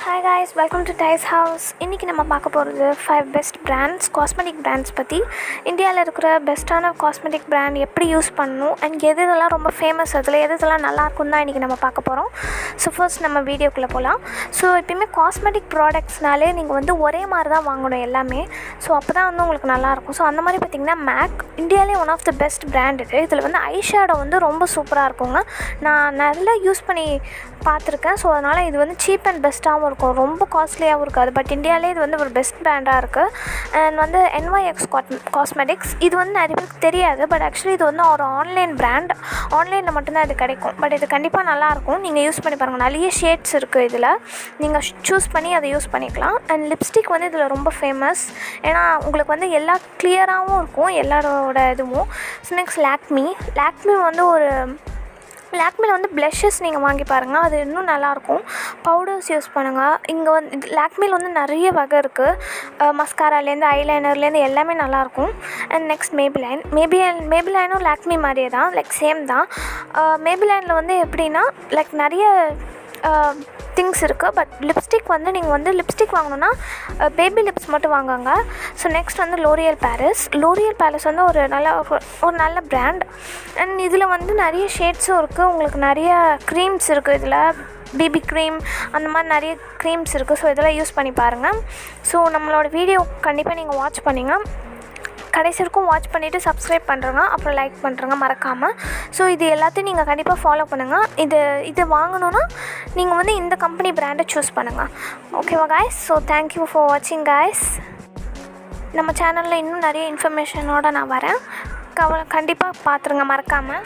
Hi guys, welcome to Tyce house. இன்னைக்கு நம்ம பார்க்க போகிறது 5 பெஸ்ட் பிராண்ட்ஸ் காஸ்மெட்டிக் பிராண்ட்ஸ் பற்றி. இந்தியாவில் இருக்கிற பெஸ்ட்டான காஸ்மெட்டிக் பிராண்ட் எப்படி யூஸ் பண்ணணும் அண்ட் எதெல்லாம் ரொம்ப ஃபேமஸ், அதில் எதெல்லாம் நல்லாயிருக்கும் தான் இன்றைக்கி நம்ம பார்க்க போகிறோம். ஸோ ஃபர்ஸ்ட் நம்ம வீடியோக்குள்ளே போகலாம். ஸோ எப்பயுமே காஸ்மெட்டிக் ப்ராடக்ட்ஸ்னாலே நீங்கள் வந்து ஒரே மாதிரி தான் வாங்கணும் எல்லாமே. ஸோ அப்போ தான் வந்து உங்களுக்கு நல்லாயிருக்கும். ஸோ அந்த மாதிரி பார்த்திங்கன்னா மேக் இந்தியாவிலே one of the best brand இது. இதில் வந்து ஐ ஷேடோ வந்து ரொம்ப சூப்பராக இருக்குங்க. நான் நல்லா யூஸ் பண்ணி பார்த்துருக்கேன். ஸோ அதனால் இது வந்து சீப் அண்ட் பெஸ்ட்டாகவும் இருக்கும், ரொம்ப காஸ்ட்லியாகவும் இருக்காது. பட் இந்தியாவிலே இது வந்து ஒரு பெஸ்ட் பிராண்டாக இருக்குது. அண்ட் வந்து NYX காஸ்மெட்டிக்ஸ் இது வந்து நிறைய பேருக்கு தெரியாது. பட் ஆக்சுவலி இது வந்து ஒரு ஆன்லைன் பிராண்ட். ஆன்லைனில் மட்டும்தான் இது கிடைக்கும். பட் இது கண்டிப்பாக நல்லாயிருக்கும், நீங்கள் யூஸ் பண்ணி பாருங்கள். நிறைய ஷேட்ஸ் இருக்குது இதில், நீங்கள் சூஸ் பண்ணி அதை யூஸ் பண்ணிக்கலாம். அண்ட் லிப்ஸ்டிக் வந்து இதில் ரொம்ப ஃபேமஸ். ஏன்னா உங்களுக்கு வந்து எல்லா கிளியராகவும் இருக்கும் எல்லாரோட இதுவும். ஸோ நெக்ஸ்ட் லாக்மி வந்து ஒரு லாக்மியில் வந்து ப்ளஷஸ் நீங்கள் வாங்கி பாருங்கள், அது இன்னும் நல்லாயிருக்கும். பவுடர்ஸ் யூஸ் பண்ணுங்கள். இங்கே வந்து லாக்மியில் வந்து நிறைய வகை இருக்குது. மஸ்காராலேருந்து ஐலைனர்லேருந்து எல்லாமே நல்லாயிருக்கும். அண்ட் நெக்ஸ்ட் மேபிலைனும் லாக்மி மாதிரியே தான், லைக் சேம் தான். மேபிலைனில் வந்து எப்படின்னா லைக் நிறைய திங்ஸ் இருக்குது. பட் லிப்ஸ்டிக் வந்து நீங்கள் வந்து லிப்ஸ்டிக் வாங்கணுன்னா பேபி லிப்ஸ் மட்டும் வாங்குங்க. ஸோ நெக்ஸ்ட் வந்து லோரியல் பேரிஸ் வந்து ஒரு நல்ல பிராண்ட். அண்ட் இதில் வந்து நிறைய ஷேட்ஸும் இருக்குது. உங்களுக்கு நிறைய க்ரீம்ஸ் இருக்குது இதில், பிபி க்ரீம் அந்த மாதிரி நிறைய க்ரீம்ஸ் இருக்குது. ஸோ இதெல்லாம் யூஸ் பண்ணி பாருங்கள். ஸோ நம்மளோட வீடியோ கண்டிப்பாக நீங்கள் வாட்ச் பண்ணிங்க, கடைசி வரைக்கும் வாட்ச் பண்ணிவிட்டு சப்ஸ்கிரைப் பண்ணுறங்க, அப்புறம் லைக் பண்ணுறங்க மறக்காமல். ஸோ இது எல்லாத்தையும் நீங்கள் கண்டிப்பாக ஃபாலோ பண்ணுங்கள். இது வாங்கணுன்னா நீங்கள் வந்து இந்த கம்பெனி பிராண்டை சூஸ் பண்ணுங்கள். ஓகேவா காய்ஸ்? ஸோ தேங்க்யூ ஃபார் வாட்சிங் காய்ஸ். நம்ம சேனலில் இன்னும் நிறைய இன்ஃபர்மேஷனோடு நான் வரேன், கண்டிப்பாக பார்த்துருங்க மறக்காமல்.